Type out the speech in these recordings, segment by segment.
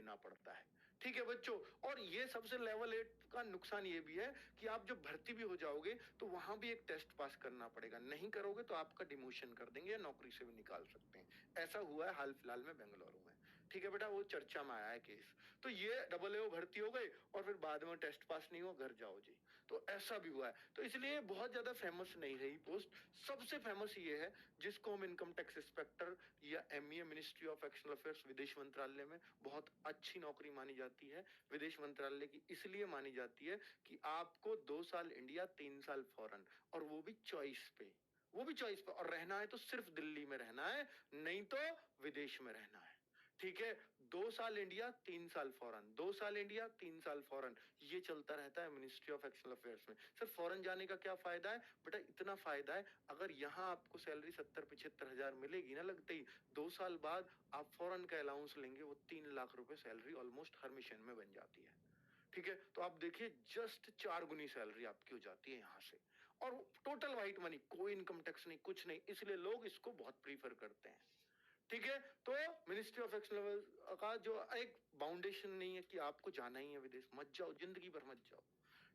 देना पड़ता है। ठीक है बच्चों, और ये सबसे लेवल 8 का नुकसान ये भी है कि आप जब भर्ती भी हो जाओगे तो वहां भी एक टेस्ट पास करना पड़ेगा, नहीं करोगे तो आपका डिमोशन कर देंगे या नौकरी से भी निकाल सकते हैं। ऐसा हुआ है हाल फिलहाल में बेंगलुरु में। ठीक है बेटा, वो चर्चा में आया है केस। तो ये डबल ए भर्ती हो गई और फिर बाद में टेस्ट पास नहीं हुआ, घर जाओ जी। तो ऐसा भी हुआ है। तो इसलिए बहुत ज्यादा फेमस नहीं रही पोस्ट। सबसे फेमस ये है जिसको हम इनकम टैक्स इंस्पेक्टर या MEA ministry of external affairs विदेश मंत्रालय में बहुत अच्छी नौकरी मानी जाती है। विदेश मंत्रालय की इसलिए मानी जाती है कि आपको 2 साल इंडिया 3 साल फॉरेन, और वो भी चॉइस पे, वो भी चॉइस पे, और रहना है तो सिर्फ दिल्ली में रहना है, नहीं तो विदेश में रहना है। ठीक है, 2 साल इंडिया 3 साल फॉरेन, 2 साल इंडिया 3 साल फॉरेन, ये चलता रहता है मिनिस्ट्री ऑफ एक्सटर्नल अफेयर्स में। सर फॉरेन जाने का क्या फायदा है बेटा? इतना फायदा है, अगर यहाँ आपको सैलरी 70-75 हजार मिलेगी ना लगते ही, 2 साल बाद आप फॉरेन का अलाउंस लेंगे, वो 3 लाख रुपए सैलरी ऑलमोस्ट हर मिशन में बन जाती है। ठीक है, तो आप देखिए जस्ट 4 गुनी सैलरी आपकी हो जाती है यहाँ से, और टोटल व्हाइट मनी, कोई इनकम टैक्स नहीं, कुछ नहीं, इसलिए लोग इसको बहुत प्रीफर करते हैं। ठीक है, तो मिनिस्ट्री ऑफ एक्सटर्नल का जो एक बाउंडेशन नहीं है कि आपको जाना ही है विदेश, मत जाओ, जिंदगी भर मत जाओ।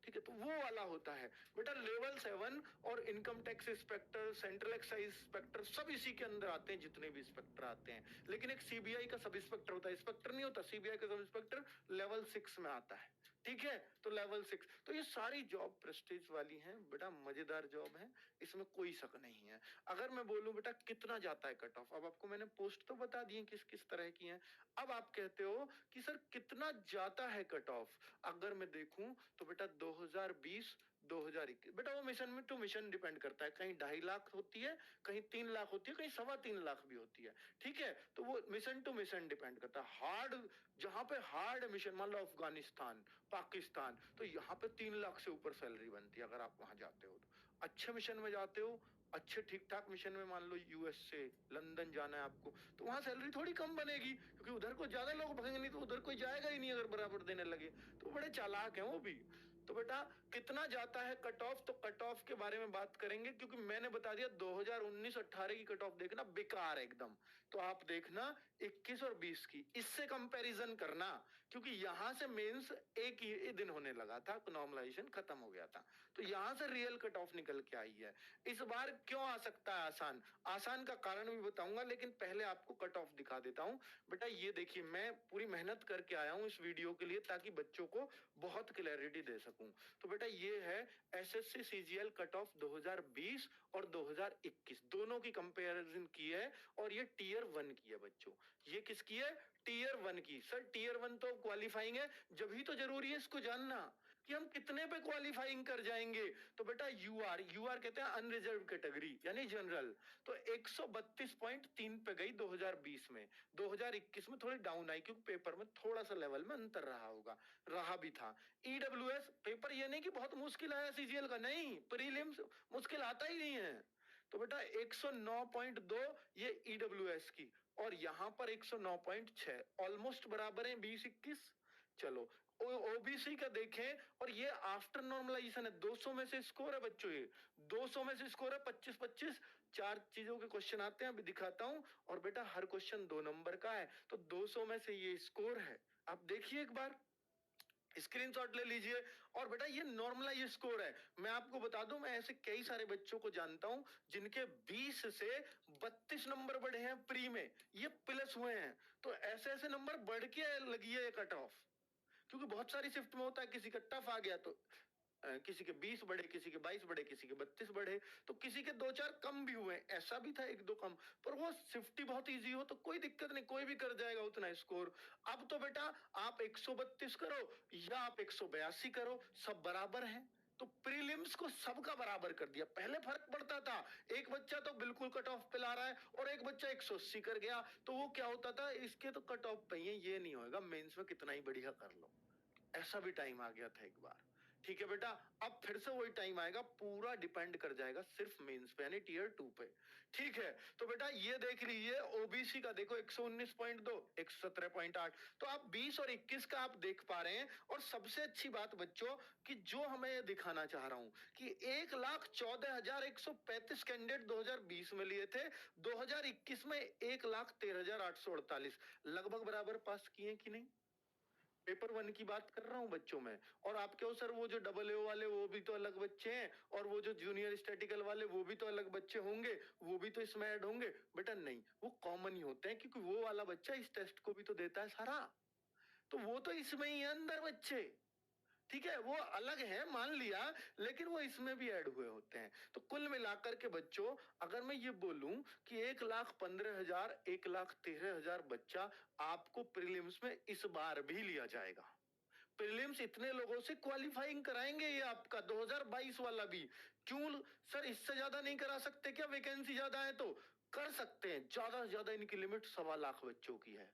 ठीक है, तो वो वाला होता है बेटा लेवल 7। और income tax inspector, central excise inspector, सब इसी के अंदर आते हैं, जितने भी इंस्पेक्टर आते हैं। लेकिन एक सीबीआई का सब इंस्पेक्टर होता है, इंस्पेक्टर नहीं होता, सीबीआई का सब इंस्पेक्टर लेवल 6 में आता है। ठीक है, तो लेवल 6, तो ये सारी जॉब प्रेस्टीज वाली हैं बेटा, मजेदार जॉब है, इसमें कोई शक नहीं है। अगर मैं बोलूं बेटा कितना जाता है कट ऑफ, अब आपको मैंने पोस्ट तो बता दी है किस किस तरह की है। अब आप कहते हो कि सर कितना जाता है कट ऑफ, अगर मैं देखूं तो बेटा 2020 2021, बेटा वो मिशन में टू मिशन डिपेंड करता है, कहीं 2.5 लाख होती है, कहीं 3 लाख होती है, कहीं 3.25 लाख भी होती है। ठीक है, तो वो मिशन टू मिशन डिपेंड करता है। हार्ड, जहां पे हार्ड मिशन, मान लो अफगानिस्तान, पाकिस्तान, तो यहाँ पे 3 लाख से ऊपर सैलरी बनती है अगर आप वहां जाते हो तो। अच्छे मिशन में जाते हो, अच्छे ठीक ठाक मिशन में, मान लो यूएस से लंदन जाना है आपको, तो वहां सैलरी थोड़ी कम बनेगी, क्योंकि उधर को ज्यादा लोग भगेंगे, नहीं तो उधर कोई जाएगा ही नहीं अगर बराबर देने लगे। तो बड़े चालाक हैं वो भी। तो बेटा कितना जाता है कट ऑफ, तो कट ऑफ के बारे में बात करेंगे, क्योंकि मैंने बता दिया 2019-18 की कट ऑफ देखना बेकार है एकदम। तो आप देखना 21 और 20 की, इससे कंपैरिजन करना, क्योंकि यहां से मेंस एक ही दिन होने लगा था, नॉर्मलाइजेशन खत्म हो गया था, तो यहां से रियल कट ऑफ निकल के आई है। इस बार क्यों आ सकता है आसान, आसान का कारण भी बताऊंगा, लेकिन पहले आपको कट ऑफ दिखा देता हूं। बेटा ये देखिए, मैं पूरी मेहनत करके आया हूं इस वीडियो के लिए, ताकि बच्चों को बहुत क्लैरिटी दे सकूं। तो बेटा ये है एसएससी सीजीएल कट ऑफ 2020 और 2021, दोनों की कंपैरिजन की है, और ये टीयर 1 की है बच्चों। ये किसकी है? टीयर 1 की। सर टीयर 1 तो क्वालिफाइंग है, जब ही तो जरूरी है इसको जानना कि हम कितने पे क्वालिफाइंग कर जाएंगे। तो बेटा यूआर, यूआर कहते हैं अनरिजर्व कैटेगरी यानी जनरल, तो 132.3 पे गई 2020 में। 2021 में थोड़ी डाउन आई, क्योंकि पेपर में थोड़ा सा लेवल में अंतर रहा होगा, रहा भी था। ईडब्ल्यूएस पेपर ये नहीं कि बहुत मुश्किल आया सीजीएल का, नहीं, प्रीलिम्स मुश्किल आता ही नहीं है। तो बेटा 109.2 ये ईडब्ल्यूएस की, और यहां पर 109.6, ऑलमोस्ट बराबर है 20-21। चलो ओबीसी का देखें, और ये आफ्टर नॉर्मलाइजेशन है, 200 में से स्कोर है बच्चों, ये 200 में से स्कोर है 25-25। 4 चीजों के क्वेश्चन आते हैं, अभी दिखाता हूं, और बेटा हर क्वेश्चन 2 नंबर का है, तो 200 में से ये स्कोर है। आप देखिए एक बार, स्क्रीनशॉट ले लीजिए। और बेटा ये नॉर्मलाइज स्कोर है, मैं आपको बता दूं, मैं ऐसे कई सारे बच्चों को जानता हूं जिनके 20 से 32 नंबर बढ़े हैं प्री में, ये प्लस हुए हैं। तो ऐसे ऐसे नंबर बढ़ के लगी है कट ऑफ, क्योंकि बहुत सारी शिफ्ट में होता है, किसी का टफ आ गया तो किसी के 20 बढ़े, किसी के 22 बढ़े, किसी के 32 बढ़े, तो किसी के 2-4 कम भी हुए, ऐसा भी था 1-2 कम, पर वो शिफ्ट ही बहुत इजी हो तो कोई दिक्कत नहीं, कोई भी कर जाएगा उतना स्कोर। अब तो बेटा आप 132 करो या आप 182 करो, सब बराबर है। तो प्रीलिम्स को सबका बराबर कर दिया। पहले फर्क पड़ता था, एक बच्चा तो बिल्कुल कट ऑफ पे ला रहा है और एक बच्चा 180 कर गया, तो वो क्या होता था, इसके तो कट ऑफ पे ही है, ये नहीं होगा, मेंस में कितना ही बढ़िया कर लो। ऐसा भी टाइम आ गया था एक बार। ठीक है बेटा, अब फिर से वही टाइम आएगा, पूरा डिपेंड कर जाएगा सिर्फ मेंस पे यानी टीयर 2 पे। ठीक है, तो बेटा ये देख लीजिए ओबीसी का देखो 119.2, 117.8, तो आप 20 और 21 का आप देख पा रहे हैं। और सबसे अच्छी बात बच्चों कि जो हमें दिखाना चाह रहा हूं कि 1,14,135 कैंडिडेट 2020 में लिए थे, 2021 में 1,13,848, लगभग बराबर पास किए कि नहीं? पेपर वन की बात कर रहा हूँ बच्चों में। और आप कहो सर वो जो डबल ए वाले वो भी तो अलग बच्चे हैं, और वो जो जूनियर स्टैटिकल वाले वो भी तो अलग बच्चे होंगे, वो भी तो इसमें ऐड होंगे। बेटा नहीं, वो कॉमन ही होते हैं, क्योंकि वो वाला बच्चा इस टेस्ट को भी तो देता है सारा, तो वो तो इसमें ही है अंदर बच्चे। ठीक है, वो अलग है मान लिया, लेकिन वो इसमें भी ऐड हुए होते हैं। तो कुल मिलाकर के बच्चों, अगर मैं ये बोलूं कि 1,15,000 1,13,000 बच्चा आपको प्रीलिम्स में इस बार भी लिया जाएगा। प्रीलिम्स इतने लोगों से क्वालिफाइंग कराएंगे ये आपका 2022 वाला भी। क्यों सर, इससे ज्यादा नहीं करा सकते क्या? वैकेंसी ज्यादा है तो कर सकते हैं, ज्यादा से ज्यादा इनकी लिमिट 1.25 लाख बच्चों की है।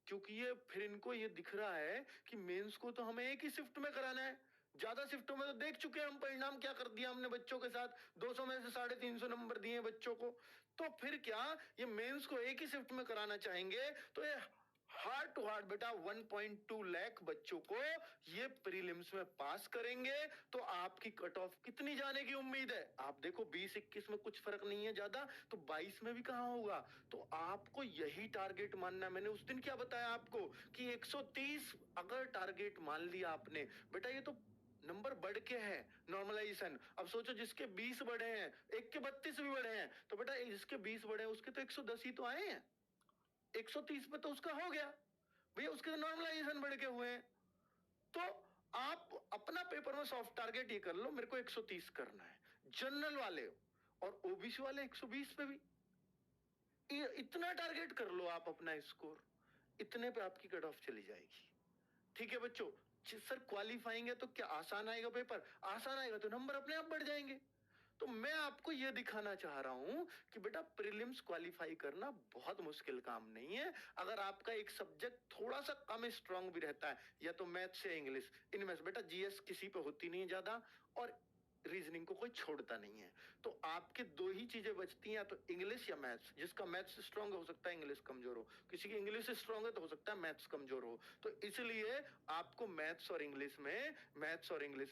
क्योंकि ये फिर इनको ये दिख रहा है कि मेंस को तो हमें एक ही शिफ्ट में कराना है। ज्यादा शिफ्टों में तो देख चुके हैं हम परिणाम क्या कर दिया हमने बच्चों के साथ, 200 में से 350 नंबर दिए बच्चों को। तो फिर क्या ये मेंस को एक ही शिफ्ट में कराना चाहेंगे? तो ये हार्ड टू हार्ड बेटा 1.2 लाख बच्चों को ये प्रीलिम्स में पास करेंगे। तो आपकी कट ऑफ कितनी जाने की उम्मीद है? आप देखो 20-21 में कुछ फर्क नहीं है ज्यादा, तो 22 में भी कहां होगा? तो आपको यही टारगेट मानना है। मैंने उस दिन क्या बताया आपको कि 130 अगर टारगेट मान लिया आपने, बेटा ये तो नंबर बढ़ के है, नॉर्मलाइजेशन। अब सोचो जिसके 20 बढ़े हैं, एक के 32 भी बढ़े हैं, तो बेटा जिसके 20 बढ़े हैं उसके तो 110 ही तो आए हैं। 130 पे तो उसका हो गया भैया, उसके नॉर्मलाइजेशन बढ़ के हुए हैं। तो आप अपना पेपर में सॉफ्ट टारगेट ये कर लो, मेरे को 130 करना है। जनरल वाले और ओबीसी वाले 120 पे भी इतना टारगेट कर लो आप अपना स्कोर, इतने पे आपकी कट ऑफ चली जाएगी। ठीक है बच्चों, सर क्वालिफाइंग है तो क्या आसान आएगा पेपर? आसान आएगा तो नंबर अपने आप बढ़ जाएंगे। तो मैं आपको यह दिखाना चाह रहा हूं कि बेटा प्रीलिम्स क्वालिफाई करना बहुत मुश्किल काम नहीं है। अगर आपका एक सब्जेक्ट थोड़ा सा कम स्ट्रांग भी रहता है, या तो मैथ्स या इंग्लिश, इनमें से बेटा जीएस किसी पे होती नहीं ज्यादा, और रीजनिंग को कोई छोड़ता नहीं है। तो आपके दो ही चीजें बचती हैं, या तो इंग्लिश या मैथ्स। जिसका मैथ्स स्ट्रांग हो सकता है इंग्लिश कमजोर हो, किसी की इंग्लिश स्ट्रांग है तो हो सकता है मैथ्स कमजोर हो। तो इसलिए आपको मैथ्स और इंग्लिश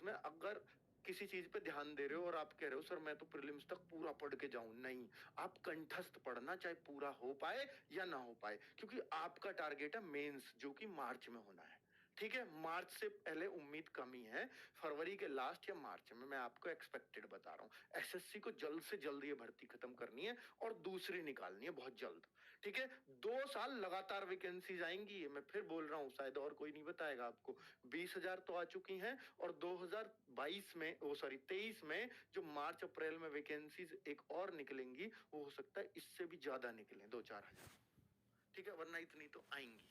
में अगर किसी चीज पे ध्यान दे रहे हो और आप कह रहे हो सर मैं तो प्रीलिम्स तक पूरा पढ़ के जाऊं, नहीं, आप कंठस्थ पढ़ना, चाहे पूरा हो पाए या ना हो पाए, क्योंकि आपका टारगेट है मेंस, जो कि मार्च में होना है। ठीक है, मार्च से पहले उम्मीद कम ही है, फरवरी के लास्ट या मार्च में मैं आपको एक्सपेक्टेड बता रहा हूं। एसएससी को जल्द से जल्द ये भर्ती खत्म करनी है और दूसरी निकालनी है बहुत जल्द। ठीक है, 2 साल लगातार वैकेंसीज आएंगी, मैं फिर बोल रहा हूं, शायद और कोई नहीं बताएगा आपको। 20,000 तो आ चुकी हैं, और 2022 में, वो सॉरी 23 में जो मार्च अप्रैल में वैकेंसीज एक और निकलेंगी, वो हो सकता है इससे भी ज्यादा निकले, 2-4 हजार। ठीक है, वरना इतनी तो आएंगी।